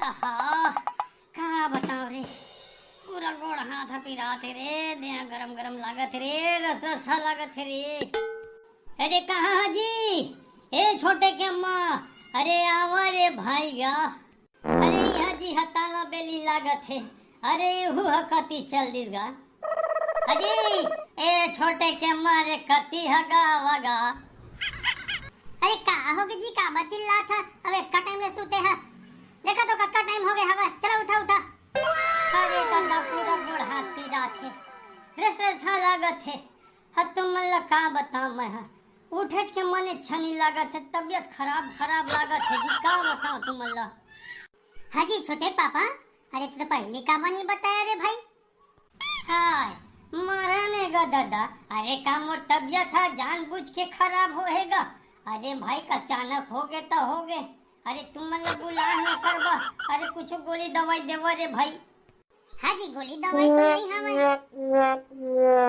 आहा, का बताओ रे, पूरा गोड़ हाथ पिरात रे, देह गरम गरम लागत रे, रस रसा लागत रे। अरे कहाँ जी, ए छोटे के अम्मा, अरे आवा रे भाई गा। अरे यहाँ जी हताला बेली लागत है, अरे हु कती चल दिस गा। अजी ए छोटे के अम्मा रे कती हगा वगा। अरे का हो गई जी, का चिल्ला था? अब एक का टाइम ले सोते हैं, देखा तो कक्का टाइम हो गया हवा, चलो उठा उठा। अरे दादा पूरा गोड़ हाथ पीड़ा थे, रस रसा लागत है। हाँ तुम मला का बताऊं मैं, उठे के मन छनी लागत है, तबियत खराब खराब लागत है जी, का बताऊं तुम मला। हाँ जी छोटे पापा, अरे तो पहले का नहीं बताया रे भाई। हाय मरने गा दादा, अरे का मोर तबियत है जानबूझ के खराब होएगा। अरे भाई अचानक हो गए तो हो गए, अरे तुम मतलब बुला नहीं करवा, अरे कुछ गोली दवाई देवा रे भाई। हाँ जी गोली दवाई तो नहीं हमें।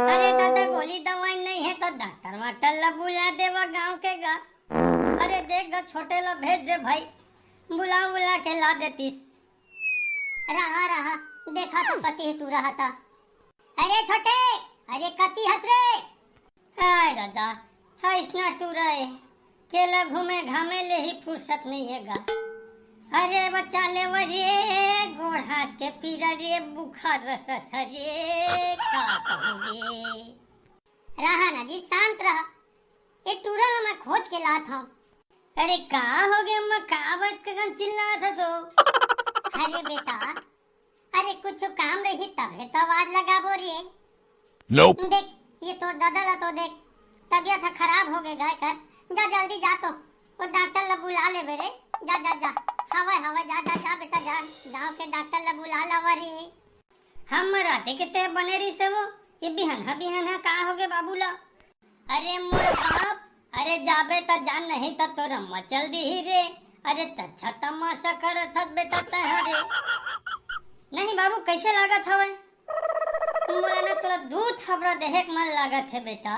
अरे दादा गोली दवाई नहीं है तो डॉक्टर वाटर ला बुला देवा गांव के गा। अरे देख गा छोटे ला भेज दे भाई, बुला के ला देतीस। रहा रहा देखा तो कती है तू रहा था। अरे छोटे, अरे कती हंस रे। हाय दादा, हाय इसना तू रहे केला घूमे घामे ले ही फुर्सत नहीं है गा। अरे बच्चा ले रे, गोड़ हाथ के पीरा रे, बुखार रस रे, का कहूं रे। रहा ना जी शांत रहा, ये टूरा मैं खोज के ला था। अरे का हो गया अम्मा, का बात का चिल्ला था सो। अरे बेटा, अरे कुछ काम रही तब है तो आवाज लगा बोरी है। Nope. देख ये तो दादा तो देख तबियत खराब हो गए गाय कर, जा जल्दी जा तो वो डॉक्टर ला बुला ले बेरे, जा जा जा हवा हवा जा जा जा बेटा जा, गांव के डॉक्टर ला बुला लावा रे। हम राते के ते बने रही से वो, ये बिहन का हो गए बाबूला। अरे मोर बाप, अरे जाबे त जान नहीं त तोरा मचल दी ही रे। अरे तच्छा तमाशा करत हत बेटा तहरे। नहीं बाबू कैसे लागत हवे, मोला ना तोरा दूध खबरा देहे के मन लागत है बेटा।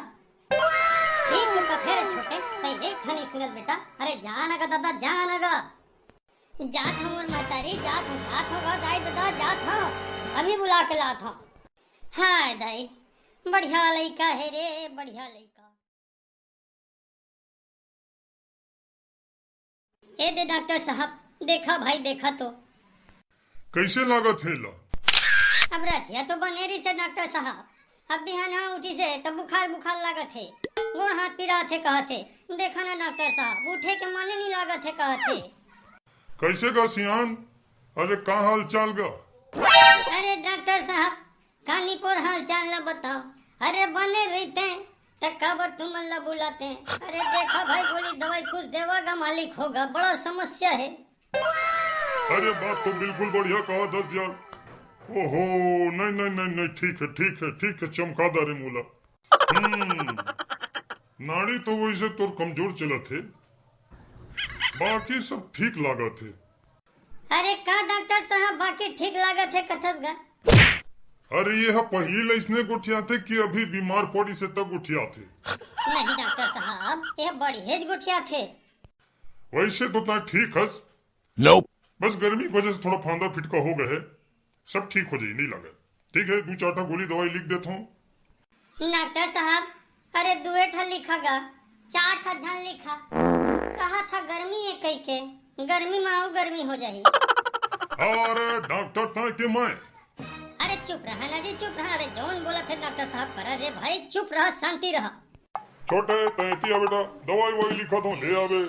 ठीक तो कथे रे छोटे, पहले ठनी सुनत बेटा। अरे जान गा दादा जान गा, जात हम और महतारी जात होगा दाई दादा जात हो, अभी बुला के लात हो। हाय दाई बढ़िया लइका है रे, बढ़िया लइका। ए दे डॉक्टर साहब, देखा भाई देखा तो कैसे लागत है ला? अब रथिया तो बनेरी से डॉक्टर साहब, अब बिहाना उठी से तो बुखार बुखार लागत है, गोड़ हाथ पीरा थे कहते। देखा ना डॉक्टर साहब, उठे के मन नहीं लागत है कहते। कैसे गा सियान, अरे का हाल चाल गा? अरे डॉक्टर साहब कानीपुर हाल चाल न बताओ, अरे बने रहते तो कबर तुम ला बुलाते। अरे देखा भाई गोली दवाई कुछ देवागा मालिक होगा, बड़ा समस्या है। अरे बात तो बिल्कुल बढ़िया कहा 10 यार। ओहो नहीं नहीं नहीं नहीं, ठीक है ठीक है ठीक है, चमकादा रे मोला। नाड़ी तो वैसे तोर कमजोर चलत है, बाकी सब ठीक लागत है। अरे का डॉक्टर साहब बाकी ठीक लागत है कथस गा। अरे ये पहली लैसने गुठिया थे कि अभी बीमार पड़ी से तब गुठिया थे? नहीं डॉक्टर साहब ये बड़ी हेज गुठिया थे। वैसे तो ता ठीक हस, Nope. बस गर्मी की वजह से थोड़ा फांदा फिटका हो गए है, सब ठीक हो जाए नहीं लगे। ठीक है 2-4 गोली दवाई लिख देता हूँ। डॉक्टर साहब अरे 2 लिखा गा, 4 झन लिखा, कहा था गर्मी है कई के, गर्मी में आओ गर्मी हो जाही। अरे डॉक्टर था कि मैं? अरे चुप रहा ना जी चुप रहा, अरे जौन बोला थे डॉक्टर साहब करा रे भाई, चुप रहा शांति रहा। छोटे तैतिया बेटा दवाई वही लिखा था ले आवे।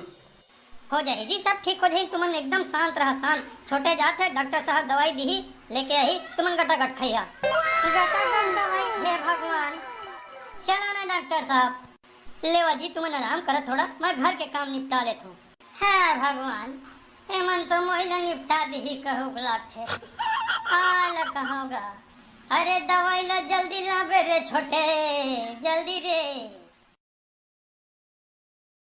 हो जाए जी सब ठीक हो जाए, तुमन एकदम शांत रहा शांत। छोटे जाते डॉक्टर साहब दवाई दी लेके आई, तुमन गटागट खाइया। गटागट दवाई हे भगवान। चला ना डॉक्टर साहब, लेवा जी तुमन आराम करो थोड़ा, मैं घर के काम निपटा लेता हूँ। है भगवान एमन तो मोहिला निपटा दी कहो गलात थे, हाल कहोगा। अरे दवाई ला जल्दी ला रे छोटे, जल्दी रे।